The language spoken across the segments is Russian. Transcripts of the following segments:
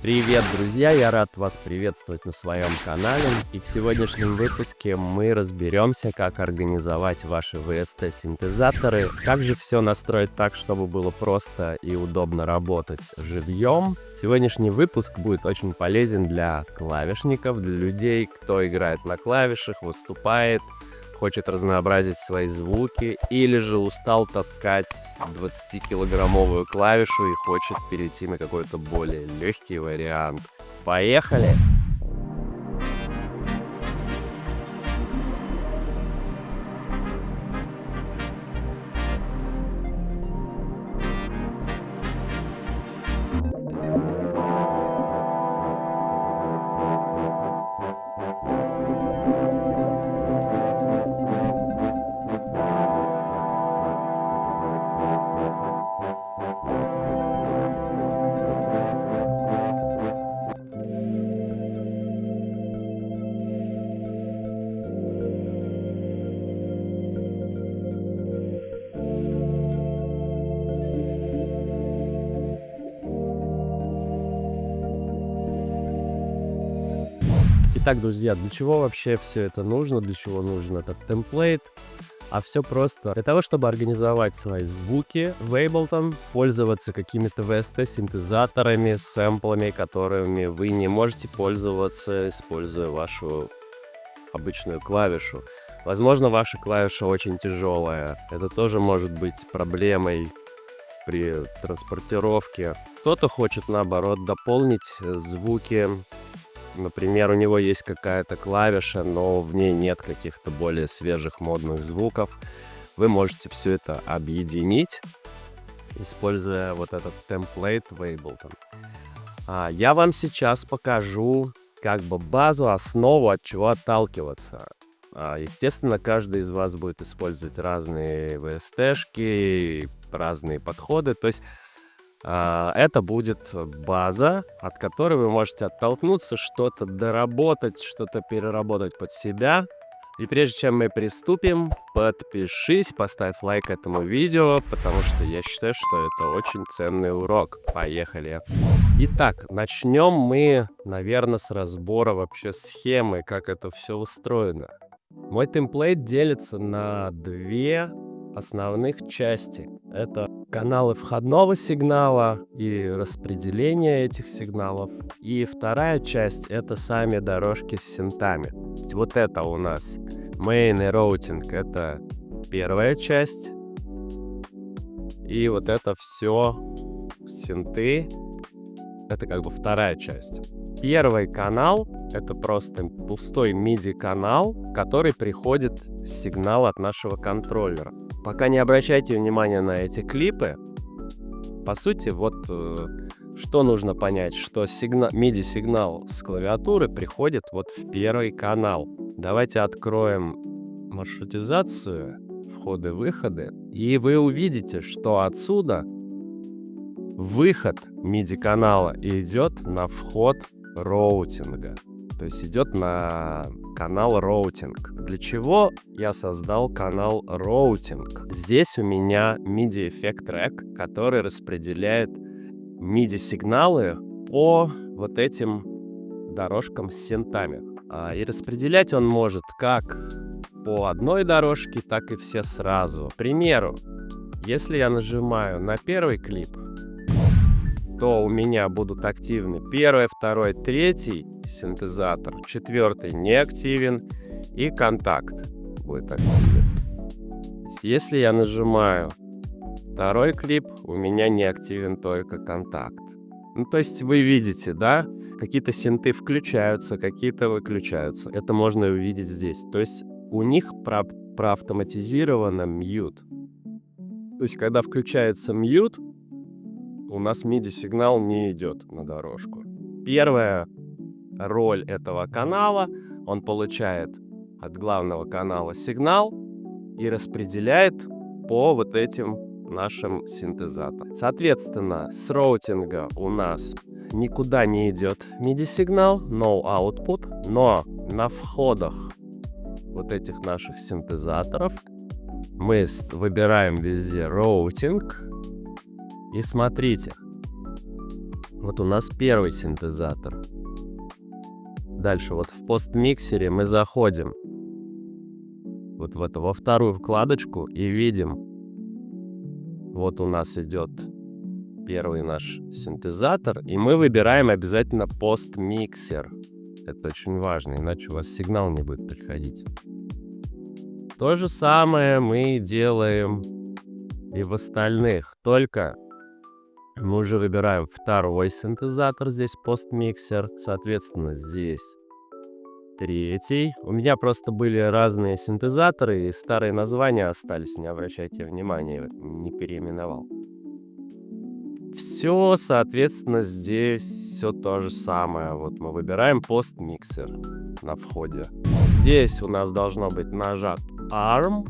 Привет, друзья! Я рад вас приветствовать на своем канале. И в сегодняшнем выпуске мы разберемся, как организовать ваши VST-синтезаторы, как же все настроить так, чтобы было просто и удобно работать живьем. Сегодняшний выпуск будет очень полезен для клавишников, для людей, кто играет на клавишах, выступает, хочет разнообразить свои звуки, или же устал таскать 20-килограммовую клавишу и хочет перейти на какой-то более легкий вариант. Поехали! Итак, друзья, для чего вообще все это нужно? Для чего нужен этот темплейт? А все просто. Для того, чтобы организовать свои звуки в Ableton, пользоваться какими-то VST-синтезаторами, сэмплами, которыми вы не можете пользоваться, используя вашу обычную клавишу. Возможно, ваша клавиша очень тяжелая. Это тоже может быть проблемой при транспортировке. Кто-то хочет, наоборот, дополнить звуки. Например, у него есть какая-то клавиша, но в ней нет каких-то более свежих модных звуков. Вы можете все это объединить, используя вот этот темплейт в Ableton. Я вам сейчас покажу как бы базу, основу, от чего отталкиваться. Естественно, каждый из вас будет использовать разные VST-шки, разные подходы. То есть это будет база, от которой вы можете оттолкнуться, что-то доработать, что-то переработать под себя. И прежде чем мы приступим, подпишись, поставь лайк этому видео, потому что я считаю, что это очень ценный урок. Поехали! Итак, начнем мы, наверное, с разбора вообще схемы, как это все устроено. Мой темплейт делится на две основных части. Это каналы входного сигнала и распределение этих сигналов. И вторая часть — это сами дорожки с синтами. Вот это у нас main и routing — это первая часть. И вот это все синты — это как бы вторая часть. Первый канал — это просто пустой MIDI-канал, который приходит сигнал от нашего контроллера. Пока не обращайте внимания на эти клипы. По сути, вот что нужно понять, что MIDI-сигнал с клавиатуры приходит вот в первый канал. Давайте откроем маршрутизацию, входы-выходы, и вы увидите, что отсюда выход MIDI-канала идет на вход роутинга. То есть идет на канал роутинг. Для чего я создал канал роутинг? Здесь у меня MIDI Effect Track, который распределяет MIDI-сигналы по вот этим дорожкам с синтами. И распределять он может как по одной дорожке, так и все сразу. К примеру, если я нажимаю на первый клип, то у меня будут активны первый, второй, третий синтезатор, четвертый не активен, и контакт будет активен. Если я нажимаю второй клип, у меня не активен только контакт. Ну, то есть вы видите, да, какие-то синты включаются, какие-то выключаются. Это можно увидеть здесь. То есть у них проавтоматизировано mute. То есть когда включается mute, у нас MIDI-сигнал не идет на дорожку. Первая роль этого канала: он получает от главного канала сигнал и распределяет по вот этим нашим синтезаторам. Соответственно, с роутинга у нас никуда не идет MIDI-сигнал, no output, но на входах вот этих наших синтезаторов мы выбираем везде роутинг. И смотрите, Вот у нас первый синтезатор. Дальше вот в постмиксере мы заходим вот в во вторую вкладочку и видим, вот у нас идет первый наш синтезатор, и мы выбираем обязательно постмиксер. Это очень важно, иначе у вас сигнал не будет приходить. То же самое мы делаем и в остальных, только мы уже выбираем второй синтезатор, здесь постмиксер, соответственно, здесь третий. У меня просто были разные синтезаторы, и старые названия остались, не обращайте внимания, не переименовал. Все, соответственно, здесь все то же самое. Вот мы выбираем постмиксер на входе. Здесь у нас должно быть нажат ARM,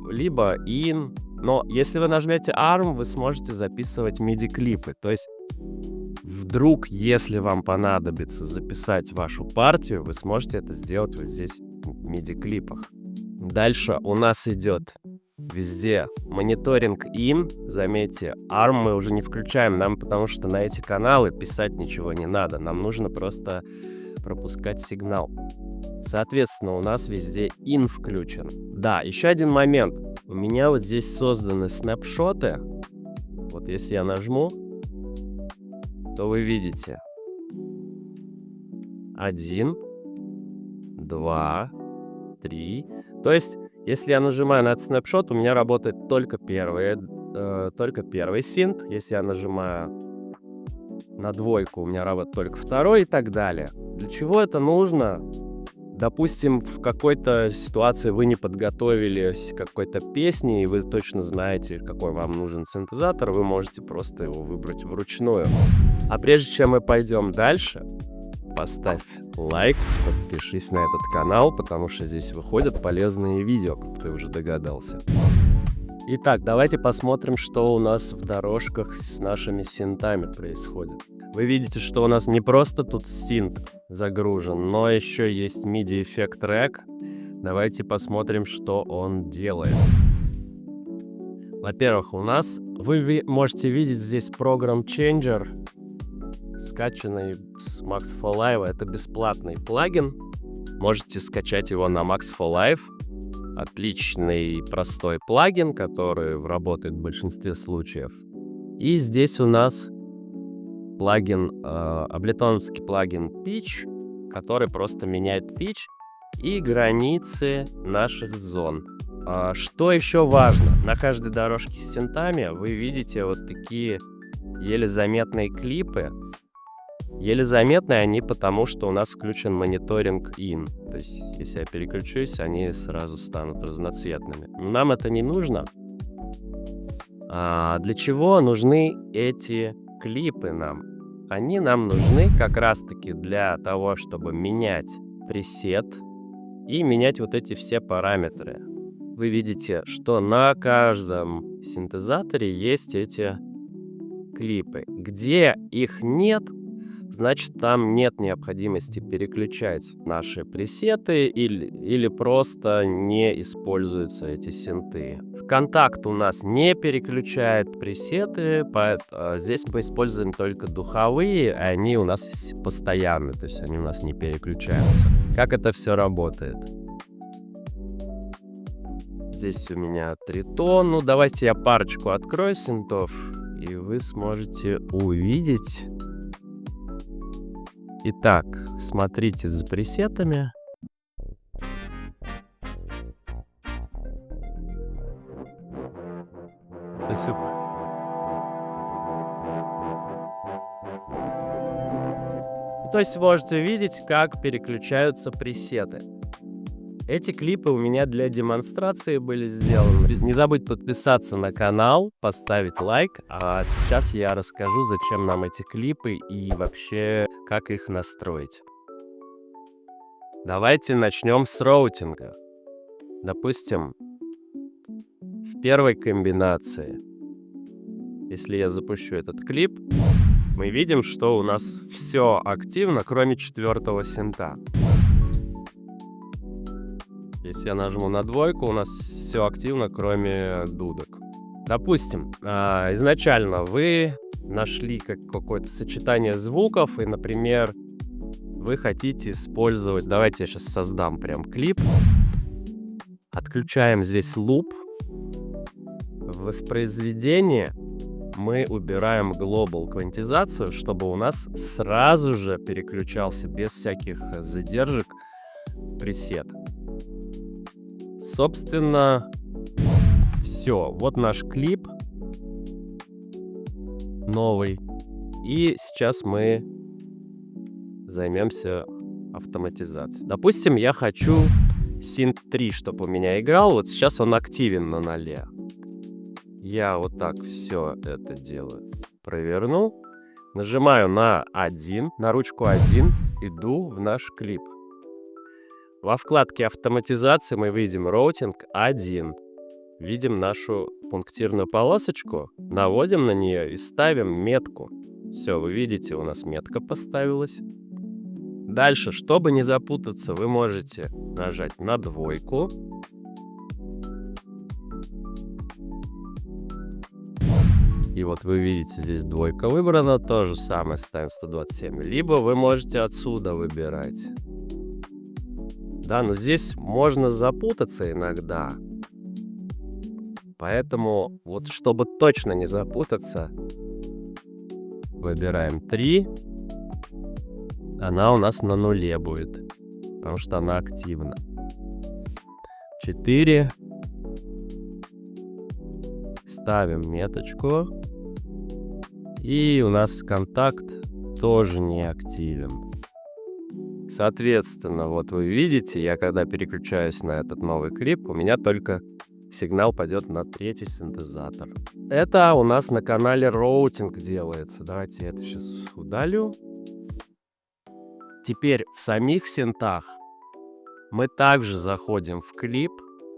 либо IN. Но если вы нажмете ARM, вы сможете записывать MIDI-клипы. То есть вдруг, если вам понадобится записать вашу партию, вы сможете это сделать вот здесь в MIDI-клипах. Дальше у нас идет везде мониторинг IN. Заметьте, ARM мы уже не включаем, нам потому что на эти каналы писать ничего не надо. Нам нужно просто пропускать сигнал. Соответственно, у нас везде IN включен. Да, еще один момент. У меня вот здесь созданы снапшоты. Вот если я нажму, то вы видите 1, 2, 3. То есть, если я нажимаю на этот снапшот, у меня работает только первый синт. Если я нажимаю на двойку, у меня работает только второй и так далее. Для чего это нужно? Допустим, в какой-то ситуации вы не подготовились к какой-то песне, и вы точно знаете, какой вам нужен синтезатор, вы можете просто его выбрать вручную. А прежде чем мы пойдем дальше, поставь лайк, подпишись на этот канал, потому что здесь выходят полезные видео, как ты уже догадался. Итак, давайте посмотрим, что у нас в дорожках с нашими синтами происходит. Вы видите, что у нас не просто тут синт загружен, но еще есть MIDI эффект трек. Давайте посмотрим, что он делает. Во-первых, у нас вы можете видеть здесь Program Changer, скачанный с Max for Live. Это бесплатный плагин. Можете скачать его на Max for Live. Отличный простой плагин, который работает в большинстве случаев. И здесь у нас плагин, аблетоновский плагин Pitch, который просто меняет pitch и границы наших зон. Что еще важно? На каждой дорожке с синтами вы видите вот такие еле заметные клипы. Еле заметные они потому, что у нас включен мониторинг IN. То есть, если я переключусь, они сразу станут разноцветными. Но нам это не нужно. Для чего нужны эти клипы нам? Они нам нужны как раз-таки для того, чтобы менять пресет и менять вот эти все параметры. Вы видите, что на каждом синтезаторе есть эти клипы. Где их нет, значит, там нет необходимости переключать наши пресеты или просто не используются эти синты. ВКонтакт у нас не переключает пресеты, здесь мы используем только духовые, а они у нас постоянные, то есть они у нас не переключаются. Как это все работает? Здесь у меня тритон. Ну, давайте я парочку открою синтов, и вы сможете увидеть. Итак, смотрите за пресетами. То есть можете видеть, как переключаются пресеты. Эти клипы у меня для демонстрации были сделаны. Не забудь подписаться на канал, поставить лайк. А сейчас я расскажу, зачем нам эти клипы и вообще, как их настроить. Давайте начнем с роутинга. Допустим, в первой комбинации, если я запущу этот клип, мы видим, что у нас все активно, кроме четвертого синта. Если я нажму на двойку, у нас все активно, кроме дудок. Допустим, изначально вы нашли какое-то сочетание звуков, и, например, вы хотите использовать... Давайте я сейчас создам прям клип. Отключаем здесь луп. В воспроизведении мы убираем global квантизацию, чтобы у нас сразу же переключался без всяких задержек пресет. Собственно, все. Вот наш клип новый. И сейчас мы займемся автоматизацией. Допустим, я хочу Synth 3, чтобы у меня играл. Вот сейчас он активен на 0. Я вот так все это делаю. Проверну. Нажимаю на 1, на ручку 1. Иду в наш клип. Во вкладке автоматизации мы видим Routing 1. Видим нашу пунктирную полосочку. Наводим на нее и ставим метку. Все, вы видите, у нас метка поставилась. Дальше, чтобы не запутаться, вы можете нажать на 2. И вот вы видите, здесь 2 выбрана. То же самое ставим 127. Либо вы можете отсюда выбирать. Да, но здесь можно запутаться иногда. Поэтому, вот чтобы точно не запутаться, выбираем 3. Она у нас на 0 будет, потому что она активна. 4. Ставим меточку. И у нас контакт тоже не активен. Соответственно, вот вы видите, я когда переключаюсь на этот новый клип, у меня только сигнал пойдет на 3-й синтезатор. Это у нас на канале Routing делается. Давайте я это сейчас удалю. Теперь в самих синтах мы также заходим в клип,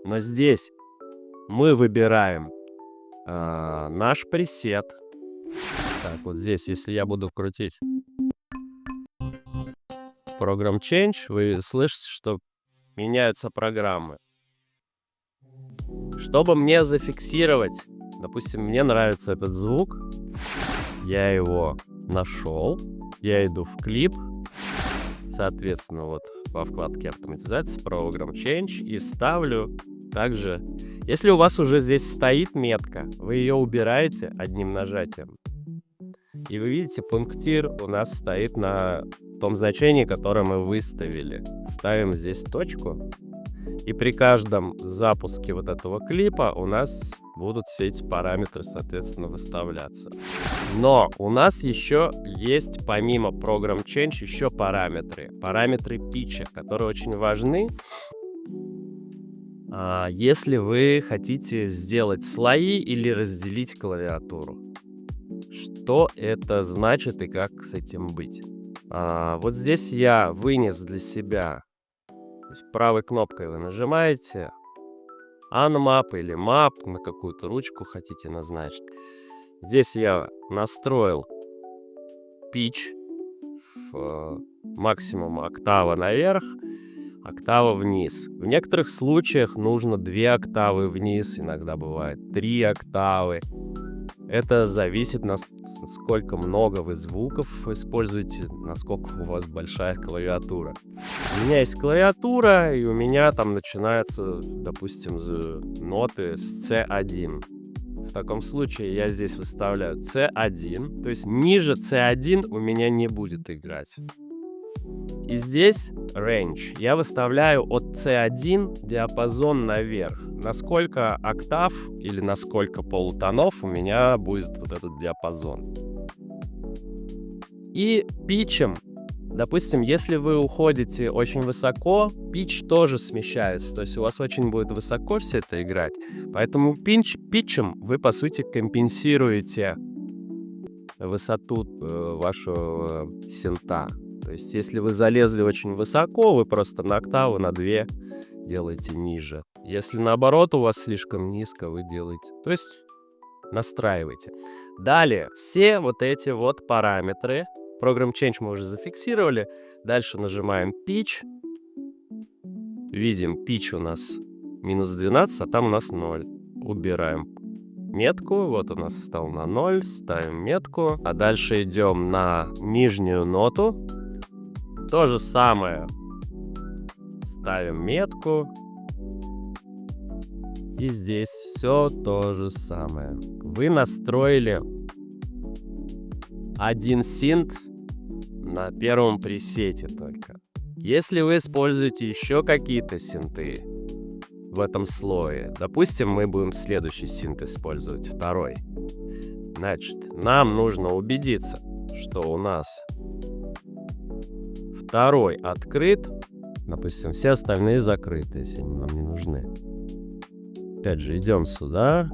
но здесь мы выбираем наш пресет. Так, вот здесь, если я буду крутить Program Change, вы слышите, что меняются программы. Чтобы мне зафиксировать, допустим, мне нравится этот звук, я его нашел, я иду в клип, соответственно, вот во вкладке автоматизации Program Change и ставлю также, если у вас уже здесь стоит метка, вы ее убираете одним нажатием. И вы видите, пунктир у нас стоит на том значении, которое мы выставили. Ставим здесь точку. И при каждом запуске вот этого клипа у нас будут все эти параметры, соответственно, выставляться. Но у нас еще есть, помимо Program Change, еще параметры. Параметры питча, которые очень важны. Если вы хотите сделать слои или разделить клавиатуру. Что это значит и как с этим быть? Вот здесь я вынес для себя, то есть правой кнопкой вы нажимаете Unmap или Map, на какую-то ручку хотите назначить. Здесь я настроил pitch в максимум октава наверх, октава вниз. В некоторых случаях нужно 2 октавы вниз, иногда бывает 3 октавы. Это зависит, насколько много вы звуков используете, насколько у вас большая клавиатура. У меня есть клавиатура, и у меня там начинаются, допустим, ноты с C1. В таком случае я здесь выставляю C1, то есть ниже C1 у меня не будет играть. И здесь range я выставляю от C1 диапазон наверх. Насколько октав или насколько полутонов у меня будет вот этот диапазон. И питчем, допустим, если вы уходите очень высоко, питч тоже смещается. То есть у вас очень будет высоко все это играть. Поэтому питчем вы, по сути, компенсируете высоту вашего синта. То есть, если вы залезли очень высоко, вы просто на октаву, на 2 делаете ниже. Если наоборот у вас слишком низко, вы делаете. То есть, настраивайте. Далее, все вот эти вот параметры. Program Change мы уже зафиксировали. Дальше нажимаем Pitch. Видим, Pitch у нас минус 12, а там у нас 0. Убираем метку. Вот у нас стал на 0, ставим метку. А дальше идем на нижнюю ноту. То же самое. Ставим метку. И здесь все то же самое. Вы настроили один синт на первом пресете только. Если вы используете еще какие-то синты в этом слое, допустим, мы будем следующий синт использовать, второй. Значит, нам нужно убедиться, что у нас второй открыт. Допустим, все остальные закрыты, если они нам не нужны. Опять же, идем сюда.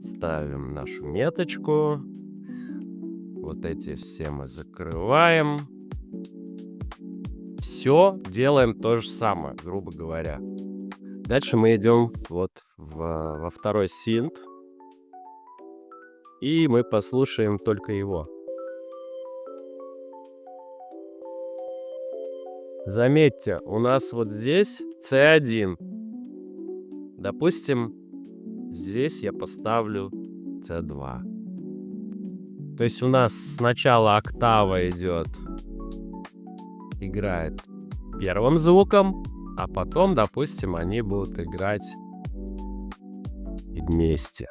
Ставим нашу меточку. Вот эти все мы закрываем. Все делаем то же самое, грубо говоря. Дальше мы идем вот во второй синт. И мы послушаем только его. Заметьте, у нас вот здесь C1. Допустим, здесь я поставлю C2. То есть у нас сначала октава идет, играет первым звуком, а потом, допустим, они будут играть вместе.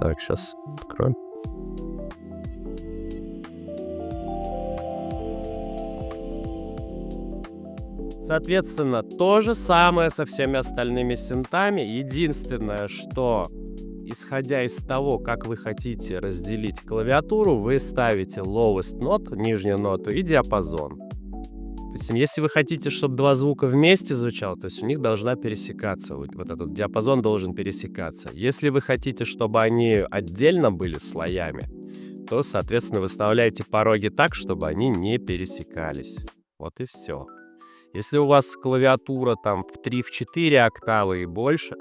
Так, сейчас откроем. Соответственно, то же самое со всеми остальными синтами. Единственное, что, исходя из того, как вы хотите разделить клавиатуру, вы ставите lowest note, нижнюю ноту, и диапазон. Допустим, если вы хотите, чтобы два звука вместе звучало, то есть у них должна пересекаться, вот этот диапазон должен пересекаться. Если вы хотите, чтобы они отдельно были слоями, то, соответственно, выставляете пороги так, чтобы они не пересекались. Вот и все. Если у вас клавиатура там в 3-4 октавы и больше,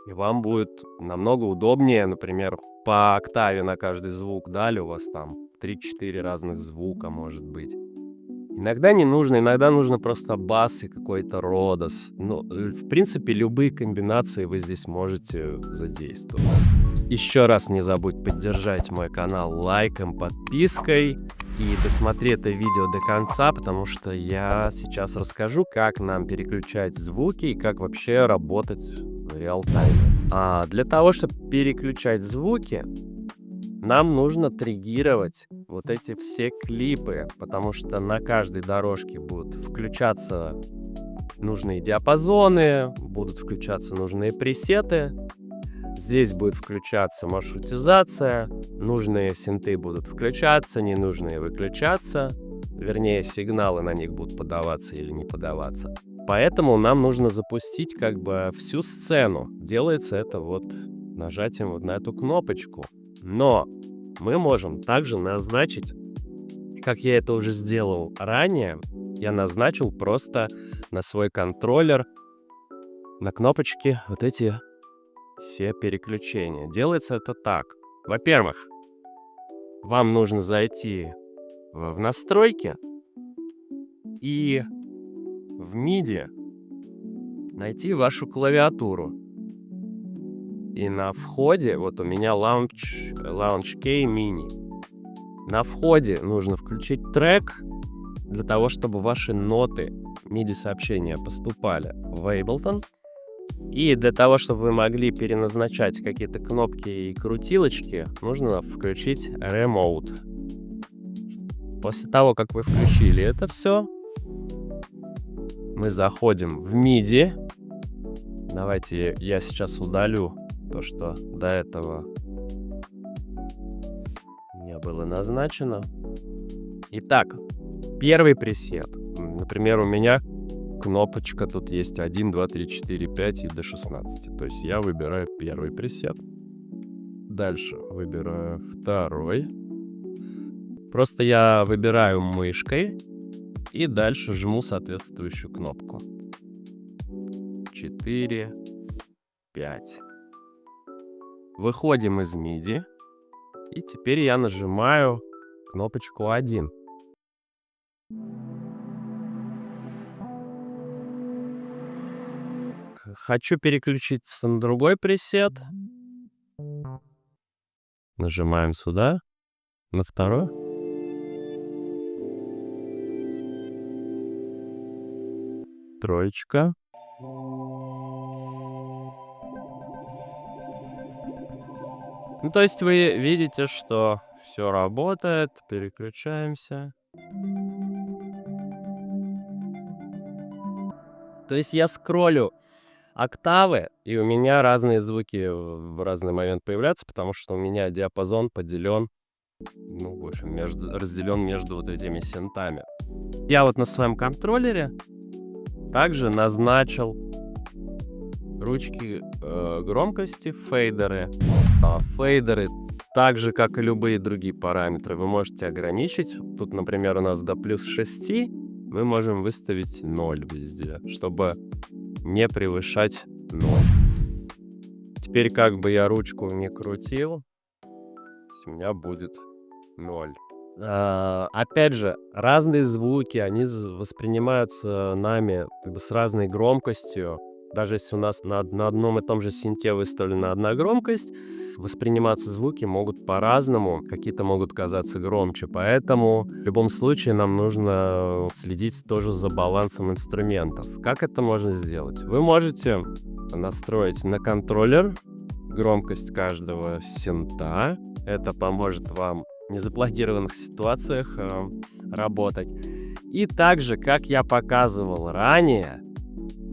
и вам будет намного удобнее, например, по октаве на каждый звук дали, у вас там 3-4 разных звука, может быть. Иногда не нужно, иногда нужно просто бас и какой-то родос. Ну, в принципе, любые комбинации вы здесь можете задействовать. Еще раз не забудь поддержать мой канал лайком, подпиской и досмотри это видео до конца, потому что я сейчас расскажу, как нам переключать звуки и как вообще работать в реал-тайме. Для того, чтобы переключать звуки, нам нужно триггировать вот эти все клипы, потому что на каждой дорожке будут включаться нужные диапазоны, будут включаться нужные пресеты. Здесь будет включаться маршрутизация, нужные синты будут включаться, ненужные выключаться. Вернее, сигналы на них будут подаваться или не подаваться. Поэтому нам нужно запустить как бы всю сцену. Делается это вот нажатием вот на эту кнопочку. Но мы можем также назначить, как я это уже сделал ранее, я назначил просто на свой контроллер, на кнопочке вот эти все переключения. Делается это так. Во-первых, вам нужно зайти в настройки и в MIDI найти вашу клавиатуру. И на входе, вот у меня Launch Key Mini. На входе нужно включить трек для того, чтобы ваши ноты MIDI-сообщения поступали в Ableton. И для того, чтобы вы могли переназначать какие-то кнопки и крутилочки, нужно включить Remote. После того, как вы включили это все, мы заходим в MIDI. Давайте я сейчас удалю то, что до этого не было назначено. Итак, первый пресет. Например, у меня кнопочка тут есть 1, 2, 3, 4, 5 и до 16. То есть я выбираю первый пресет. Дальше выбираю второй. Просто я выбираю мышкой и дальше жму соответствующую кнопку. 4, 5. Выходим из MIDI. И теперь я нажимаю кнопочку 1. Хочу переключиться на другой пресет. Нажимаем сюда, на второй. Троечка. Ну, то есть вы видите, что все работает. Переключаемся. То есть я скроллю октавы, и у меня разные звуки в разный момент появляются, потому что у меня диапазон поделен, ну, в общем, разделен между вот этими синтами. Я вот на своем контроллере также назначил ручки громкости, фейдеры. Фейдеры, так же, как и любые другие параметры, вы можете ограничить. Тут, например, у нас до плюс 6 мы можем выставить 0 везде, чтобы не превышать 0. Теперь, как бы я ручку не крутил, у меня будет 0. Опять же, разные звуки, они воспринимаются нами как бы с разной громкостью. Даже если у нас на одном и том же синте выставлена одна громкость, восприниматься звуки могут по-разному, какие-то могут казаться громче. Поэтому в любом случае нам нужно следить тоже за балансом инструментов. Как это можно сделать? Вы можете настроить на контроллер громкость каждого синта. Это поможет вам в незапланированных ситуациях работать. И также, как я показывал ранее,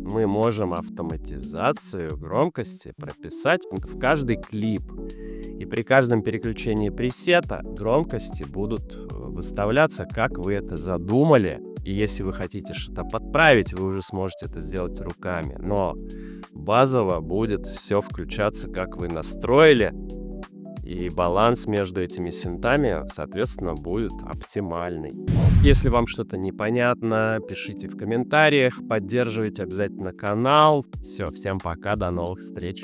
мы можем автоматизацию громкости прописать в каждый клип. И при каждом переключении пресета громкости будут выставляться, как вы это задумали. И если вы хотите что-то подправить, вы уже сможете это сделать руками. Но базово будет все включаться, как вы настроили. И баланс между этими синтами, соответственно, будет оптимальный. Если вам что-то непонятно, пишите в комментариях, поддерживайте обязательно канал. Все, всем пока, до новых встреч.